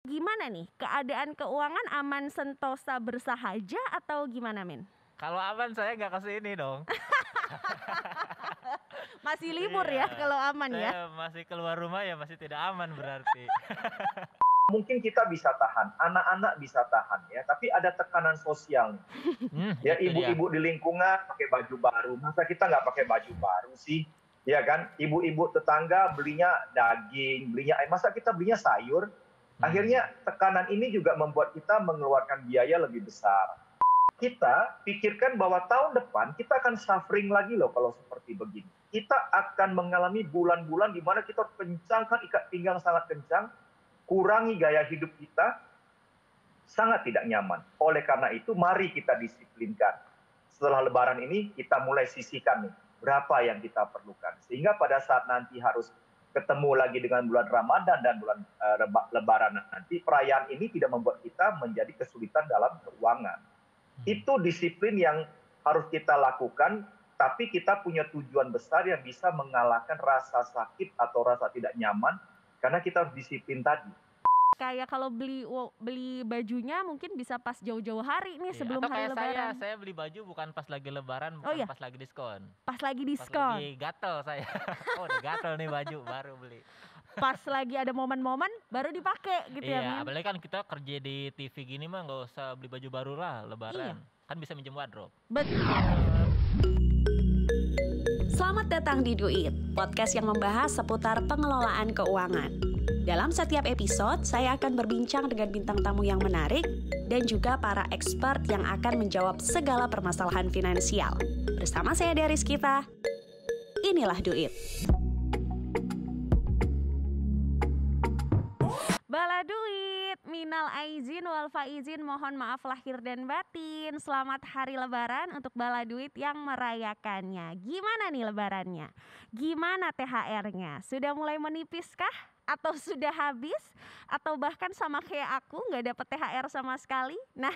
Gimana nih, keadaan keuangan aman sentosa bersahaja atau gimana, Min? Kalau aman saya nggak ke sini dong. Masih libur Iya, ya kalau aman ya? saya masih keluar rumah ya masih tidak aman berarti. Mungkin kita bisa tahan, anak-anak bisa tahan ya, tapi ada tekanan sosial. Ya, Itu dia. ibu-ibu di lingkungan pakai baju baru, masa kita nggak pakai baju baru sih? Ya kan, ibu-ibu tetangga belinya daging, belinya masa kita belinya sayur? Akhirnya tekanan ini juga membuat kita mengeluarkan biaya lebih besar. Kita pikirkan bahwa tahun depan kita akan suffering lagi loh kalau seperti begini. Kita akan mengalami bulan-bulan di mana kita kencangkan ikat pinggang sangat kencang, kurangi gaya hidup kita, sangat tidak nyaman. Oleh karena itu, mari kita disiplinkan. Setelah Lebaran ini, kita mulai sisihkan nih, berapa yang kita perlukan. Sehingga pada saat nanti harus ketemu lagi dengan bulan Ramadan dan bulan Lebaran nanti, perayaan ini tidak membuat kita menjadi kesulitan dalam keuangan. Itu disiplin yang harus kita lakukan, tapi kita punya tujuan besar yang bisa mengalahkan rasa sakit atau rasa tidak nyaman, karena kita harus disiplin tadi. Kayak kalau beli bajunya mungkin bisa pas jauh-jauh hari nih sebelum Atau hari kayak Lebaran. saya beli baju bukan pas lagi Lebaran, Oh bukan iya? pas lagi diskon. Pas lagi Pas diskon, lagi gatel saya. Oh, udah gatel nih baju baru beli. pas lagi ada momen-momen baru dipakai gitu ya, Iya, Min? apalagi kan kita kerja di TV gini mah nggak usah beli baju baru lah Lebaran. Kan bisa minjem wardrobe. Betul. Selamat datang di Duit, podcast yang membahas seputar pengelolaan keuangan. Dalam setiap episode, saya akan berbincang dengan bintang tamu yang menarik dan juga para expert yang akan menjawab segala permasalahan finansial. Bersama saya Rizkita, inilah Duit. Bala duit, minal aizin wal faizin, mohon maaf lahir dan batin. Selamat hari Lebaran untuk bala duit yang merayakannya. Gimana nih Lebarannya? Gimana THR-nya? Sudah mulai menipis kah? Atau sudah habis? Atau bahkan sama kayak aku nggak dapet THR sama sekali? Nah,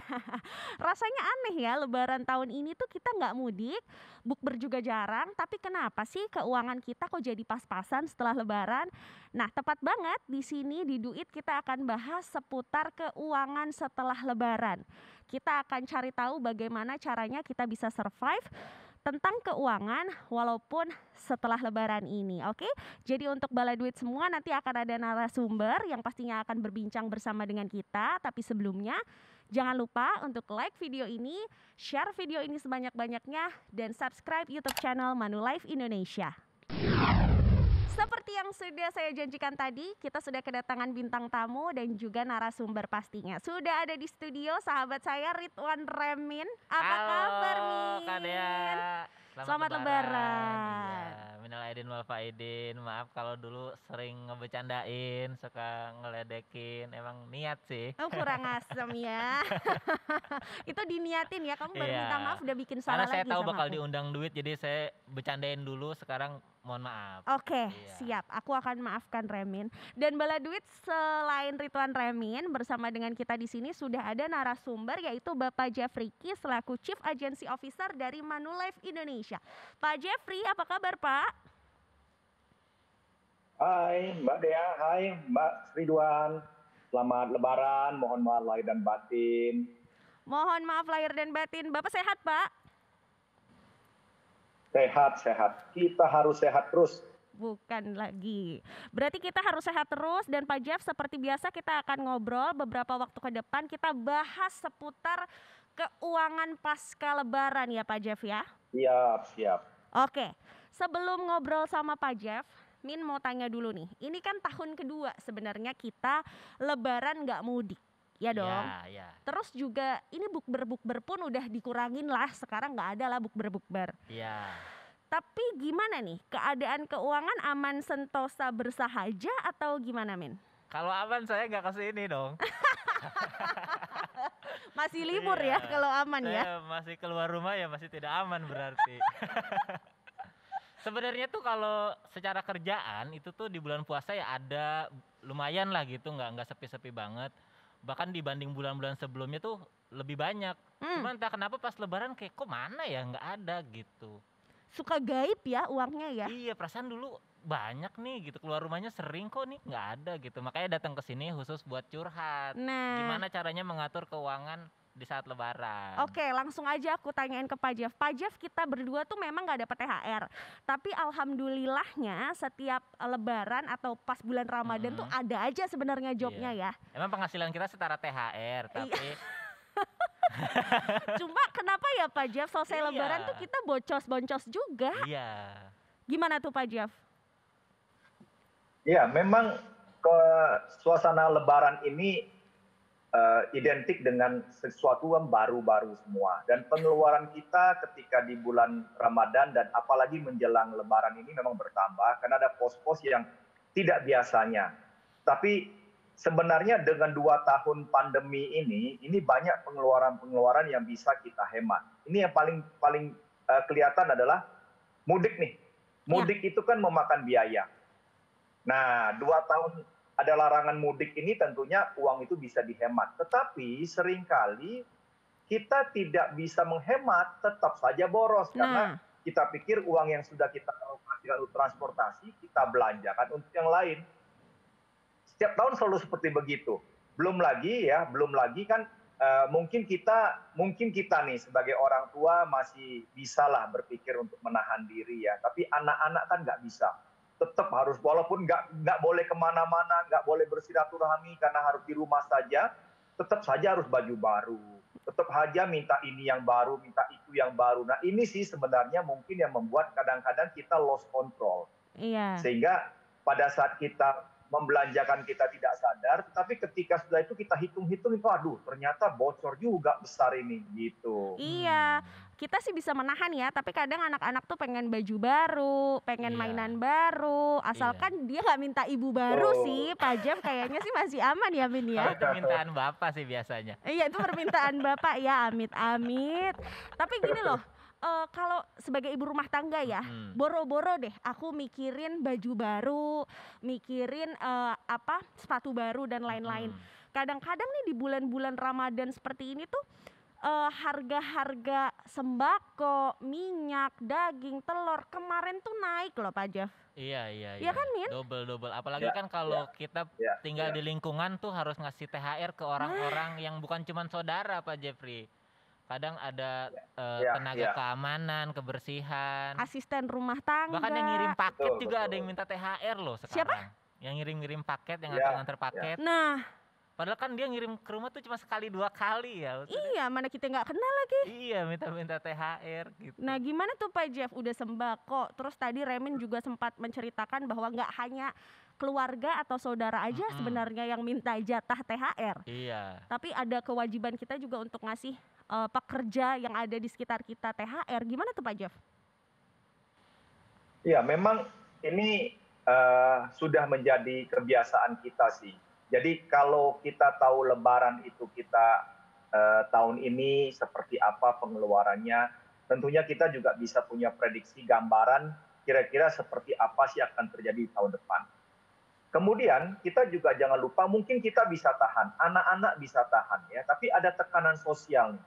rasanya aneh ya Lebaran tahun ini tuh kita nggak mudik, bukber juga jarang. Tapi kenapa sih keuangan kita kok jadi pas-pasan setelah Lebaran? Nah, tepat banget di sini di Duit kita akan bahas seputar keuangan setelah Lebaran. Kita akan cari tahu bagaimana caranya kita bisa survive tentang keuangan walaupun setelah Lebaran ini, oke? Jadi untuk Bala Duit semua nanti akan ada narasumber yang pastinya akan berbincang bersama dengan kita. Tapi sebelumnya jangan lupa untuk like video ini, share video ini sebanyak-banyaknya, dan subscribe YouTube channel Manulife Indonesia. Seperti yang sudah saya janjikan tadi, kita sudah kedatangan bintang tamu dan juga narasumber pastinya. Sudah ada di studio sahabat saya Ridwan Remin. Apa kabar, Min? Kak Dea. Selamat Lebaran. Iya, minal aidin wal faidin. Maaf kalau dulu sering ngebecandain, suka ngeledekin. Emang niat sih. Oh, kurang asem ya. Itu diniatin ya, kamu baru Iya. minta maaf udah bikin salah Karena saya lagi tahu sama bakal aku. diundang Duit, jadi saya bercandain dulu. Sekarang mohon maaf. Oke, Iya. siap. Aku akan maafkan Remin. Dan Bala Duit selain Ridwan Remin, bersama dengan kita di sini sudah ada narasumber yaitu Bapak Jeffrey Ki selaku Chief Agency Officer dari Manulife Indonesia. Pak Jeffrey, apa kabar Pak? Hai Mbak Dea, hai Mbak Ridwan. Selamat Lebaran, mohon maaf lahir dan batin. Mohon maaf lahir dan batin. Bapak sehat Pak? Sehat. Kita harus sehat terus. Bukan lagi. Berarti kita harus sehat terus. Dan Pak Jeff, seperti biasa kita akan ngobrol beberapa waktu ke depan. Kita bahas seputar keuangan pasca Lebaran ya Pak Jeff ya. Siap. Oke, sebelum ngobrol sama Pak Jeff, Min mau tanya dulu nih. Ini kan tahun kedua sebenarnya kita Lebaran nggak mudik, ya dong. Iya. Terus juga ini bukber pun udah dikurangin lah. Sekarang nggak ada lah bukber. Iya. Tapi gimana nih, keadaan keuangan aman sentosa bersahaja atau gimana, Min? Kalau aman saya nggak ke sini dong. Masih libur ya kalau aman ya? Saya masih keluar rumah ya masih tidak aman berarti. Sebenarnya tuh kalau secara kerjaan itu tuh di bulan puasa ya ada lumayan lah gitu, nggak sepi-sepi banget. Bahkan dibanding bulan-bulan sebelumnya tuh lebih banyak. Cuman entah kenapa pas Lebaran kayak kok mana ya nggak ada gitu. suka gaib ya uangnya ya. Iya, perasaan dulu banyak nih gitu, keluar rumahnya sering kok nih nggak ada gitu. Makanya datang ke sini khusus buat curhat. Nah, Gimana caranya mengatur keuangan di saat lebaran? oke, langsung aja aku tanyain ke Pak Jeff. Pak Jeff, kita berdua tuh memang nggak dapat THR, tapi alhamdulillahnya setiap lebaran atau pas bulan Ramadan tuh ada aja sebenarnya jobnya ya. Emang penghasilan kita setara THR, tapi Cuma kenapa ya Pak Jeff, selesai Iya. lebaran tuh kita boncos-boncos juga. iya. Gimana tuh Pak Jeff? Ya, memang ke suasana Lebaran ini identik dengan sesuatu yang baru-baru semua. Dan pengeluaran kita ketika di bulan Ramadan dan apalagi menjelang Lebaran ini memang bertambah karena ada pos-pos yang tidak biasanya. Tapi sebenarnya dengan 2 tahun pandemi ini banyak pengeluaran-pengeluaran yang bisa kita hemat. Ini yang paling kelihatan adalah mudik nih. Mudik itu kan memakan biaya. Nah, 2 tahun ada larangan mudik ini tentunya uang itu bisa dihemat. Tetapi seringkali kita tidak bisa menghemat, tetap saja boros. Karena kita pikir uang yang sudah kita alokasikan untuk transportasi, kita belanjakan untuk yang lain. Setiap tahun selalu seperti begitu. Belum lagi kan mungkin kita nih sebagai orang tua masih bisalah berpikir untuk menahan diri ya. Tapi anak-anak kan nggak bisa. Tetap harus, walaupun nggak boleh kemana-mana, nggak boleh bersilaturahmi karena harus di rumah saja, tetap saja harus baju baru, tetap saja minta ini yang baru, minta itu yang baru. Nah ini sih sebenarnya mungkin yang membuat kadang-kadang kita lost control. Iya. Sehingga pada saat kita membelanjakan kita tidak sadar, tapi ketika sudah itu kita hitung-hitung itu, aduh ternyata bocor juga besar ini gitu. Iya, kita sih bisa menahan ya, tapi kadang anak-anak tuh pengen baju baru, pengen Iya. mainan baru, asalkan dia nggak minta ibu baru Betul. sih. Pak Jeff kayaknya sih masih aman ya Min ya. Kalau itu mintaan bapak sih biasanya. Iya itu permintaan bapak ya, amit-amit. Tapi gini loh, kalau sebagai ibu rumah tangga ya, boro-boro deh aku mikirin baju baru, mikirin sepatu baru dan lain-lain. Kadang-kadang nih di bulan-bulan Ramadan seperti ini tuh harga-harga sembako, minyak, daging, telur kemarin tuh naik loh Pak Jeff. Iya. Iya kan, Min? Double. Apalagi Ya, kan kalau kita ya, tinggal ya. di lingkungan tuh harus ngasih THR ke orang-orang yang bukan cuma saudara, Pak Jeffrey. Kadang ada tenaga keamanan, kebersihan, Asisten rumah tangga. bahkan yang ngirim paket Betul, juga ada betul. yang minta THR loh sekarang. Siapa? Yang ngirim paket, yang Ya, nganter paket. Nah, Padahal kan dia ngirim ke rumah tuh cuma sekali 2 kali ya. Maksudnya, iya mana kita nggak kenal lagi. iya, minta THR gitu. Nah gimana tuh Pak Jeff, udah sembako, terus tadi Remin juga sempat menceritakan bahwa nggak hanya keluarga atau saudara aja sebenarnya yang minta jatah THR. Iya. Tapi ada kewajiban kita juga untuk ngasih pekerja yang ada di sekitar kita THR. Gimana tuh Pak Jeff? Ya, memang ini sudah menjadi kebiasaan kita sih. Jadi kalau kita tahu Lebaran itu kita tahun ini seperti apa pengeluarannya, tentunya kita juga bisa punya prediksi gambaran kira-kira seperti apa sih akan terjadi di tahun depan. Kemudian kita juga jangan lupa mungkin kita bisa tahan, anak-anak bisa tahan ya, tapi ada tekanan sosial.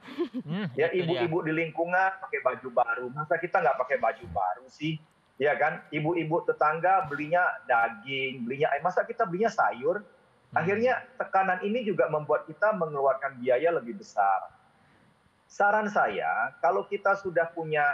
Ya Itu dia. ibu-ibu di lingkungan pakai baju baru, masa kita nggak pakai baju baru sih? Ya kan, ibu-ibu tetangga belinya daging, masa kita belinya sayur? Akhirnya tekanan ini juga membuat kita mengeluarkan biaya lebih besar. Saran saya, kalau kita sudah punya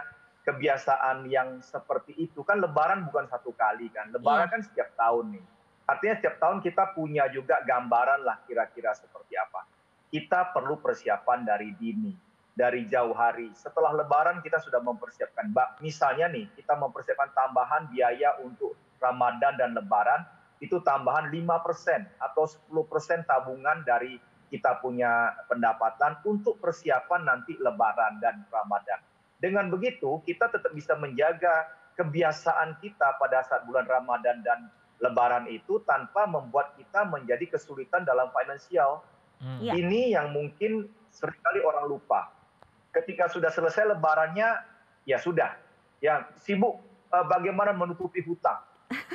kebiasaan yang seperti itu, kan Lebaran bukan satu kali kan, Lebaran kan setiap tahun nih. Artinya setiap tahun kita punya juga gambaran lah kira-kira seperti apa. Kita perlu persiapan dari dini, dari jauh hari. Setelah Lebaran kita sudah mempersiapkan. Misalnya nih, kita mempersiapkan tambahan biaya untuk Ramadan dan Lebaran, itu tambahan 5% atau 10% tabungan dari kita punya pendapatan untuk persiapan nanti Lebaran dan Ramadan. Dengan begitu, kita tetap bisa menjaga kebiasaan kita pada saat bulan Ramadan dan Lebaran itu tanpa membuat kita menjadi kesulitan dalam finansial. Iya. Ini yang mungkin seringkali orang lupa. Ketika sudah selesai Lebarannya, ya sudah, ya sibuk bagaimana menutupi hutang,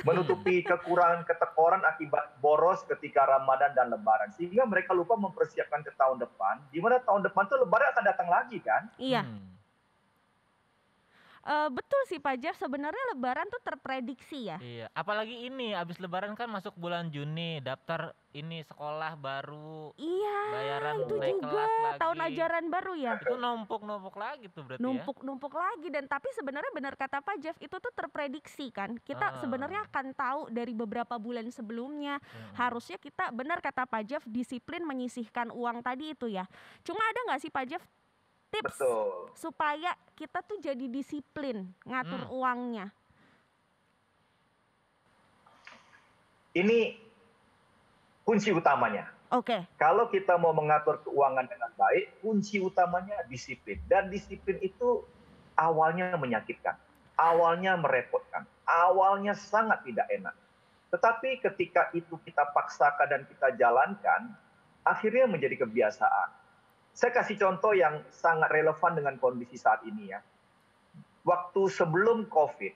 menutupi kekurangan ketekoran akibat boros ketika Ramadan dan Lebaran. Sehingga mereka lupa mempersiapkan ke tahun depan, di mana tahun depan tuh Lebaran akan datang lagi kan? Iya. Betul sih Pak Jeff, sebenarnya lebaran tuh terprediksi ya. Iya, apalagi ini abis lebaran kan masuk bulan Juni, daftar ini sekolah baru, Iya, bayaran itu naik juga kelas lagi. tahun ajaran baru ya. Itu numpuk-numpuk lagi tuh berarti ya. Numpuk-numpuk lagi, dan tapi sebenarnya benar kata Pak Jeff, itu tuh terprediksi kan. Kita Ah. sebenarnya akan tahu dari beberapa bulan sebelumnya. Harusnya kita, benar kata Pak Jeff, disiplin menyisihkan uang tadi itu ya. Cuma ada nggak sih Pak Jeff tips Betul. supaya kita tuh jadi disiplin ngatur uangnya? Ini kunci utamanya. Oke. Kalau kita mau mengatur keuangan dengan baik, kunci utamanya disiplin. Dan disiplin itu awalnya menyakitkan, awalnya merepotkan, awalnya sangat tidak enak. Tetapi ketika itu kita paksakan dan kita jalankan, akhirnya menjadi kebiasaan. Saya kasih contoh yang sangat relevan dengan kondisi saat ini ya. Waktu sebelum COVID,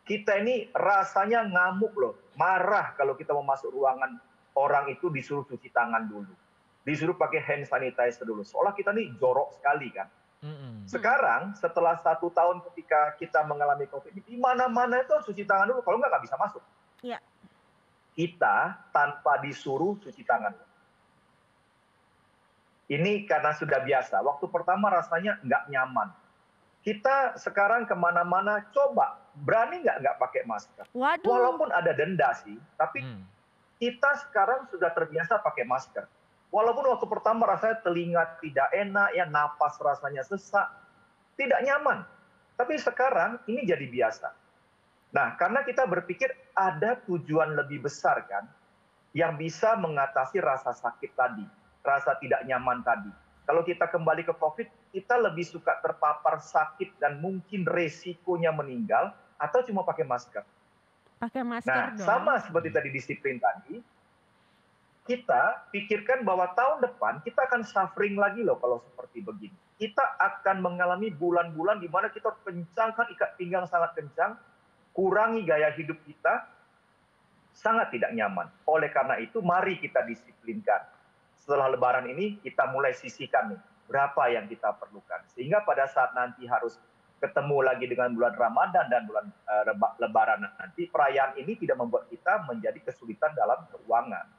kita ini rasanya ngamuk loh, marah kalau kita mau masuk ruangan orang itu disuruh cuci tangan dulu. Disuruh pakai hand sanitizer dulu. Seolah kita nih jorok sekali kan. Sekarang setelah 1 tahun ketika kita mengalami COVID, di mana-mana itu harus cuci tangan dulu, kalau nggak bisa masuk. Iya. Kita tanpa disuruh cuci tangan. Ini karena sudah biasa. Waktu pertama rasanya nggak nyaman. Kita sekarang kemana-mana coba berani nggak pakai masker. Waduh. Walaupun ada denda sih, tapi kita sekarang sudah terbiasa pakai masker. Walaupun waktu pertama rasanya telinga tidak enak, ya napas rasanya sesak, tidak nyaman. Tapi sekarang ini jadi biasa. Nah, karena kita berpikir ada tujuan lebih besar kan, yang bisa mengatasi rasa sakit tadi, rasa tidak nyaman tadi. Kalau kita kembali ke COVID, kita lebih suka terpapar sakit dan mungkin resikonya meninggal, atau cuma pakai masker. Pakai masker Nah, dong. sama seperti tadi disiplin tadi, kita pikirkan bahwa tahun depan kita akan suffering lagi loh kalau seperti begini. Kita akan mengalami bulan-bulan di mana kita kencangkan ikat pinggang sangat kencang, kurangi gaya hidup kita, sangat tidak nyaman. Oleh karena itu, mari kita disiplinkan. Setelah lebaran ini, kita mulai sisihkan nih, berapa yang kita perlukan. Sehingga pada saat nanti harus ketemu lagi dengan bulan Ramadan dan bulan lebaran nanti, perayaan ini tidak membuat kita menjadi kesulitan dalam keuangan.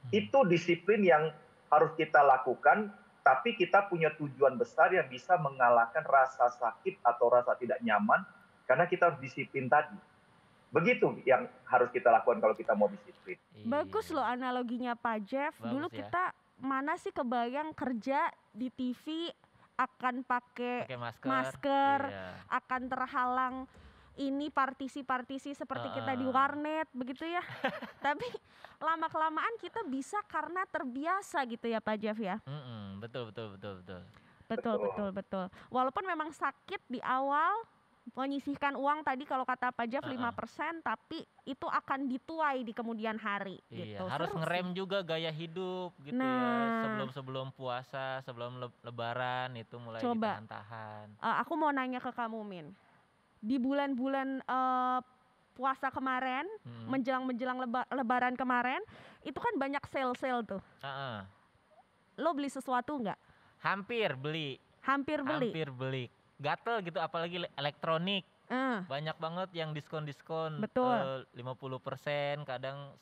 Itu disiplin yang harus kita lakukan, tapi kita punya tujuan besar yang bisa mengalahkan rasa sakit atau rasa tidak nyaman, karena kita harus disiplin tadi. Begitu yang harus kita lakukan kalau kita mau disiplin. Bagus loh analoginya Pak Jeff. Bagus Dulu ya. kita mana sih kebayang kerja di TV akan pakai masker, Iya. akan terhalang ini partisi-partisi seperti kita di warnet begitu ya. Tapi lama-kelamaan kita bisa karena terbiasa gitu ya Pak Jeff ya. Betul. Betul. Walaupun memang sakit di awal, menyisihkan uang tadi kalau kata Pak Jeff 5%, tapi itu akan dituai di kemudian hari gitu. Iya, harus Seru ngerem sih. juga gaya hidup gitu ya. Nah. Sebelum puasa, sebelum lebaran itu mulai Coba. ditahan-tahan. Aku mau nanya ke kamu Min. Di bulan-bulan puasa kemarin, menjelang lebaran kemarin, itu kan banyak sale-sale tuh. Lo beli sesuatu nggak? Hampir beli. Hampir beli. Gatel gitu, apalagi elektronik. Eh, Banyak banget yang diskon-diskon. Betul. 50%, kadang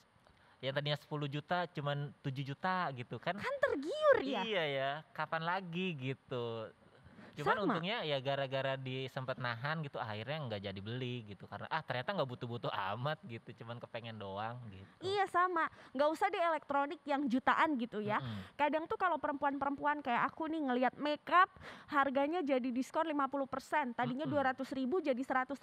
yang tadinya 10 juta cuman 7 juta gitu kan. kan tergiur ya. Iya ya, kapan lagi gitu. Cuman Sama. untungnya ya gara-gara sempat nahan gitu, akhirnya nggak jadi beli gitu. Karena ternyata nggak butuh-butuh amat gitu, cuman kepengen doang gitu. Iya sama, nggak usah di elektronik yang jutaan gitu ya. Kadang tuh kalau perempuan-perempuan kayak aku nih ngelihat makeup harganya jadi diskon 50%, tadinya 200.000 jadi 100.000,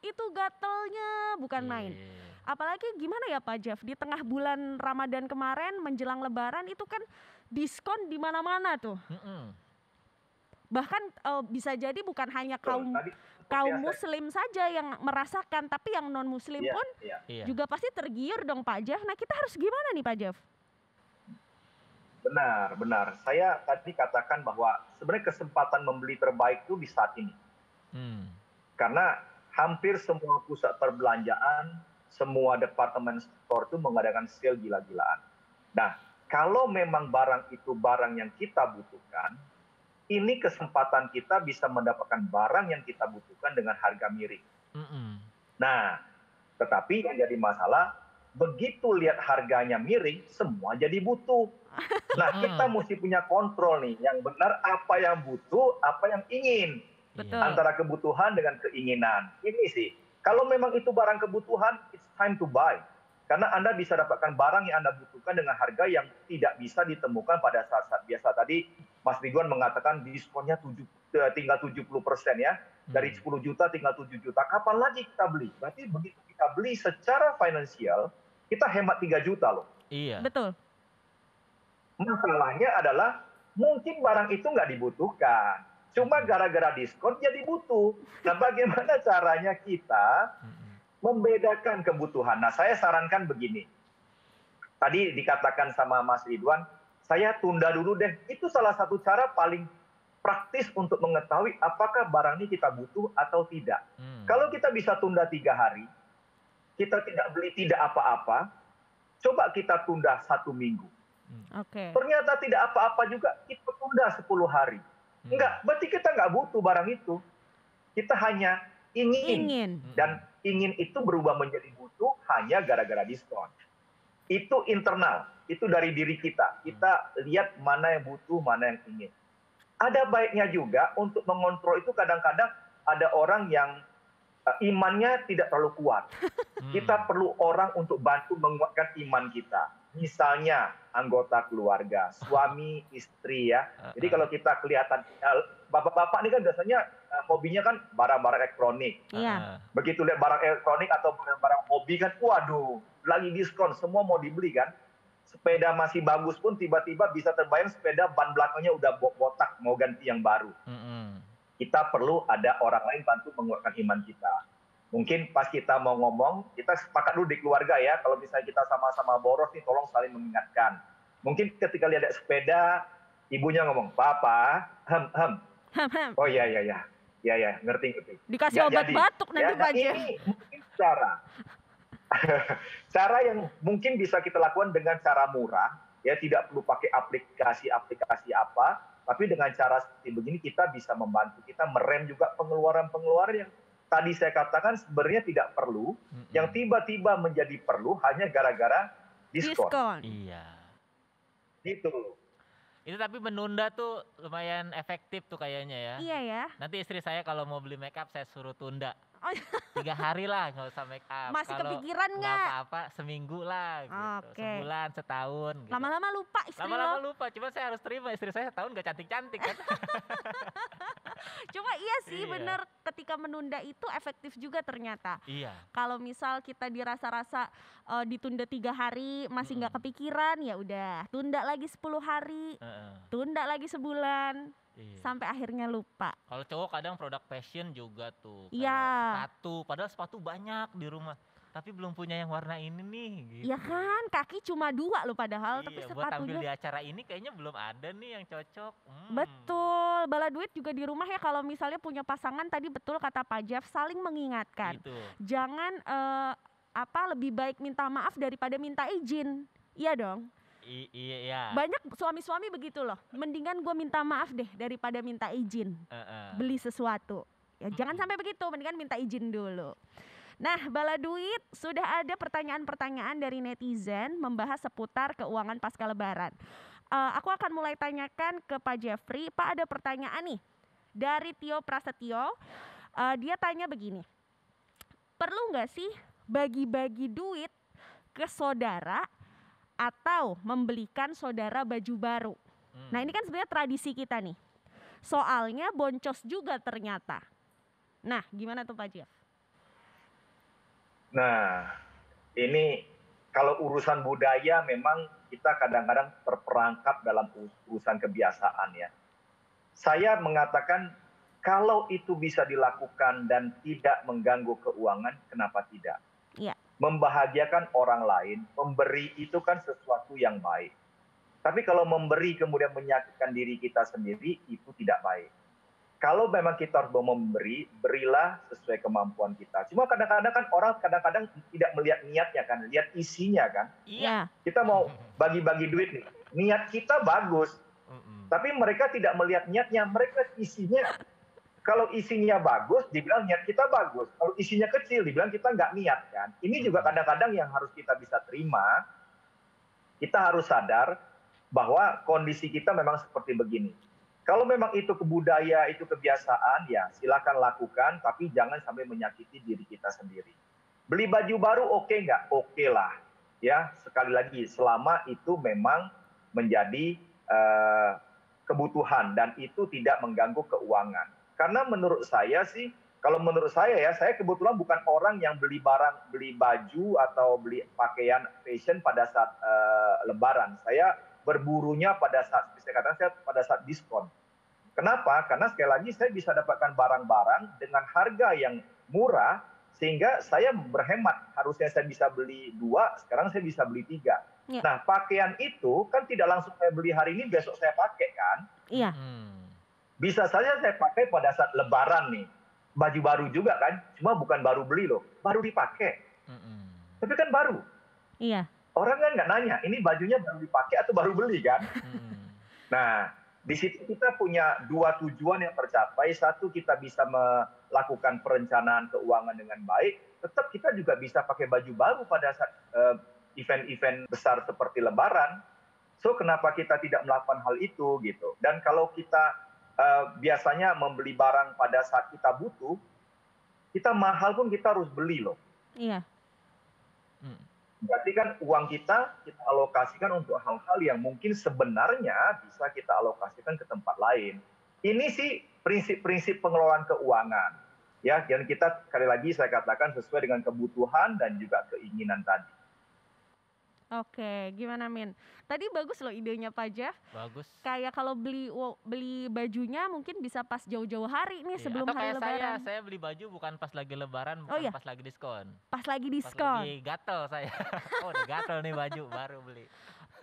itu gatelnya bukan main. Iya. Apalagi gimana ya Pak Jeff, di tengah bulan Ramadan kemarin menjelang Lebaran itu kan diskon di mana-mana tuh. Bahkan bisa jadi bukan hanya kaum muslim saja yang merasakan, tapi yang non muslim pun Iya. juga pasti tergiur dong Pak Jeff. Nah kita harus gimana nih Pak Jeff? Benar. Saya tadi katakan bahwa sebenarnya kesempatan membeli terbaik itu di saat ini. Karena hampir semua pusat perbelanjaan, semua departemen store itu mengadakan sale gila-gilaan. Nah, kalau memang barang itu barang yang kita butuhkan, ini kesempatan kita bisa mendapatkan barang yang kita butuhkan dengan harga miring. Nah, tetapi yang jadi masalah, begitu lihat harganya miring, semua jadi butuh. Nah, kita mesti punya kontrol nih, yang benar apa yang butuh, apa yang ingin. Betul. Antara kebutuhan dengan keinginan. Ini sih, kalau memang itu barang kebutuhan, it's time to buy. Karena Anda bisa dapatkan barang yang Anda butuhkan dengan harga yang tidak bisa ditemukan pada saat-saat biasa. Tadi Mas Ridwan mengatakan diskonnya tinggal 70% ya. Dari 10 juta tinggal 7 juta. Kapan lagi kita beli? Berarti begitu kita beli secara finansial, kita hemat 3 juta loh. Iya. Betul. Masalahnya adalah mungkin barang itu nggak dibutuhkan. Cuma gara-gara diskon jadi butuh. Nah, bagaimana caranya kita membedakan kebutuhan? Nah, saya sarankan begini. Tadi dikatakan sama Mas Ridwan, saya tunda dulu deh. Itu salah satu cara paling praktis untuk mengetahui apakah barang ini kita butuh atau tidak. Kalau kita bisa tunda 3 hari, kita tidak beli tidak apa-apa, coba kita tunda 1 minggu. Oke. Ternyata tidak apa-apa juga, kita tunda 10 hari. Enggak, berarti kita nggak butuh barang itu. Kita hanya ingin. Dan ingin itu berubah menjadi butuh hanya gara-gara diskon. Itu internal, itu dari diri kita. Kita lihat mana yang butuh, mana yang ingin. Ada baiknya juga untuk mengontrol itu kadang-kadang ada orang yang imannya tidak terlalu kuat. Kita perlu orang untuk bantu menguatkan iman kita. Misalnya anggota keluarga, suami, istri ya. Jadi kalau kita kelihatan, bapak-bapak ini kan biasanya hobinya kan barang-barang elektronik. Iya. Begitu lihat barang elektronik atau barang hobi kan, waduh, lagi diskon, semua mau dibeli kan. Sepeda masih bagus pun tiba-tiba bisa terbayang sepeda ban belakangnya udah botak, mau ganti yang baru. Kita perlu ada orang lain bantu menguatkan iman kita. Mungkin pas kita mau ngomong, kita sepakat dulu di keluarga ya, kalau misalnya kita sama-sama boros nih, tolong saling mengingatkan. Mungkin ketika lihat sepeda, ibunya ngomong, Papa, oh iya, ngerti. Dikasih obat batuk nanti Pak Jeff. Ini mungkin cara yang mungkin bisa kita lakukan dengan cara murah, ya tidak perlu pakai aplikasi apa, tapi dengan cara seperti begini kita bisa membantu kita merem juga pengeluaran-pengeluaran yang tadi saya katakan sebenarnya tidak perlu, yang tiba-tiba menjadi perlu hanya gara-gara diskon. Iya. Gitu. Itu tapi menunda tuh lumayan efektif tuh kayaknya ya. Iya ya. Nanti istri saya kalau mau beli make up saya suruh tunda. Oh. 3 hari lah nggak usah make up. Masih Kalau kepikiran nggak nggak? apa-apa seminggu lah gitu. Oke. Sebulan, setahun gitu. Lama-lama lupa istri Lama-lama lo. lupa, cuma saya harus terima istri saya setahun gak cantik-cantik kan. Cuma iya sih Iya. bener, ketika menunda itu efektif juga ternyata. Iya. Kalau misal kita dirasa-rasa ditunda 3 hari masih nggak kepikiran, ya udah tunda lagi 10 hari, tunda lagi sebulan, Iya. sampai akhirnya lupa. Kalau cowok kadang produk fashion juga tuh. Kayak Iya. sepatu, padahal sepatu banyak di rumah. Tapi belum punya yang warna ini nih gitu. Ya kan, kaki cuma 2 loh padahal, tapi Iya, buat tampil di sepatunya. acara ini kayaknya belum ada nih yang cocok. Betul, bala duit juga di rumah ya kalau misalnya punya pasangan, tadi betul kata Pak Jeff, saling mengingatkan. Gitu. Jangan lebih baik minta maaf daripada minta izin. Iya dong. Iya. Banyak suami-suami begitu loh. Mendingan gue minta maaf deh daripada minta izin beli sesuatu. Ya jangan sampai begitu, mendingan minta izin dulu. Nah, bala duit, sudah ada pertanyaan-pertanyaan dari netizen membahas seputar keuangan pasca lebaran. Aku akan mulai tanyakan ke Pak Jeffrey. Pak, ada pertanyaan nih dari Tio Prasetyo. Dia tanya begini, perlu nggak sih bagi-bagi duit ke saudara atau membelikan saudara baju baru? Nah, ini kan sebenarnya tradisi kita nih. Soalnya boncos juga ternyata. Nah, gimana tuh Pak Jeff? Nah, ini kalau urusan budaya memang kita kadang-kadang terperangkap dalam urusan kebiasaan ya. Saya mengatakan kalau itu bisa dilakukan dan tidak mengganggu keuangan, kenapa tidak? Iya. Membahagiakan orang lain, memberi itu kan sesuatu yang baik. Tapi kalau memberi kemudian menyakitkan diri kita sendiri, itu tidak baik. Kalau memang kita harus memberi, berilah sesuai kemampuan kita. Cuma kadang-kadang kan orang kadang-kadang tidak melihat niatnya kan, lihat isinya kan. Iya. Kita mau bagi-bagi duit nih, niat kita bagus. Tapi mereka tidak melihat niatnya, mereka isinya. Kalau isinya bagus, dibilang niat kita bagus. Kalau isinya kecil, dibilang kita nggak niat kan. Ini juga kadang-kadang yang harus kita bisa terima. Kita harus sadar bahwa kondisi kita memang seperti begini. Kalau memang itu kebudaya, itu kebiasaan, ya silakan lakukan, tapi jangan sampai menyakiti diri kita sendiri. Beli baju baru oke nggak? Oke lah. Ya, sekali lagi, selama itu memang menjadi kebutuhan dan itu tidak mengganggu keuangan. Karena menurut saya sih, kalau menurut saya ya, saya kebetulan bukan orang yang beli baju atau beli pakaian fashion pada saat Lebaran. Saya berburunya pada saat, saya katakan saya pada saat diskon. Kenapa? Karena sekali lagi saya bisa dapatkan barang-barang dengan harga yang murah, sehingga saya berhemat. Harusnya saya bisa beli 2, sekarang saya bisa beli 3. Ya. Nah, pakaian itu kan tidak langsung saya beli hari ini, besok saya pakai kan? Iya. Bisa saja saya pakai pada saat Lebaran nih. Baju baru juga kan, cuma bukan baru beli loh, baru dipakai. Tapi kan baru. Iya. Orang kan nggak nanya, ini bajunya baru dipakai atau baru beli kan? Nah, di situ kita punya 2 tujuan yang tercapai. Satu, kita bisa melakukan perencanaan keuangan dengan baik. Tetap kita juga bisa pakai baju baru pada saat event-event besar seperti Lebaran. So, kenapa kita tidak melakukan hal itu gitu? Dan kalau kita biasanya membeli barang pada saat kita butuh, kita mahal pun kita harus beli loh. Iya. Berarti kan uang kita alokasikan untuk hal-hal yang mungkin sebenarnya bisa kita alokasikan ke tempat lain. Ini sih prinsip-prinsip pengelolaan keuangan. Ya, dan kita sekali lagi saya katakan sesuai dengan kebutuhan dan juga keinginan tadi. Oke, gimana Min? Tadi bagus loh idenya Pak Jeff. Bagus. Kayak kalau beli bajunya mungkin bisa pas jauh-jauh hari nih sebelum atau hari kayak Lebaran. Saya beli baju bukan pas lagi Lebaran, bukan pas lagi diskon. Pas lagi diskon. Pas lagi gatel saya. Oh, udah gatel nih baju, baru beli.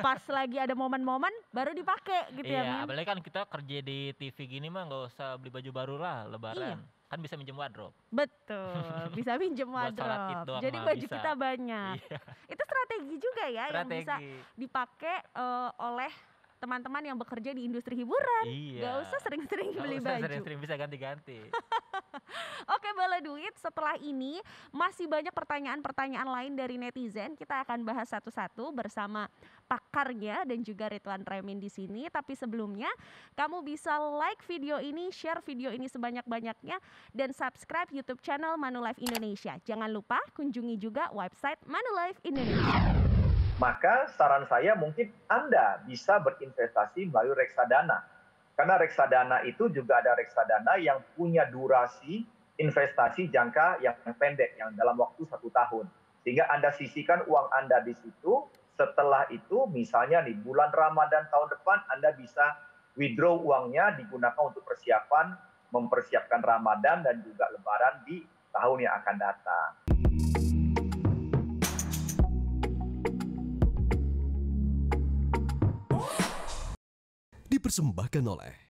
Pas lagi ada momen-momen baru dipakai gitu ya Min. Iya, apalagi kan kita kerja di TV gini mah nggak usah beli baju baru lah Lebaran. Iya. Kan bisa minjem wardrobe. Betul, bisa minjem wardrobe. Jadi baju bisa. Kita banyak. Iya. Itu strategi juga ya yang bisa dipakai oleh teman-teman yang bekerja di industri hiburan. Iya. Gak usah sering-sering beli baju. Sering-sering bisa ganti-ganti. Oke Bala Duit, setelah ini masih banyak pertanyaan-pertanyaan lain dari netizen. Kita akan bahas satu-satu bersama pakarnya dan juga Ridwan Remin di sini. Tapi sebelumnya, kamu bisa like video ini, share video ini sebanyak-banyaknya, dan subscribe YouTube channel Manulife Indonesia. Jangan lupa kunjungi juga website Manulife Indonesia. Maka saran saya mungkin Anda bisa berinvestasi melalui reksadana. Karena reksadana itu juga ada reksadana yang punya durasi investasi jangka yang pendek, yang dalam waktu 1 tahun. Sehingga Anda sisihkan uang Anda di situ, setelah itu misalnya di bulan Ramadan tahun depan Anda bisa withdraw uangnya digunakan untuk mempersiapkan Ramadan dan juga Lebaran di tahun yang akan datang. Dipersembahkan oleh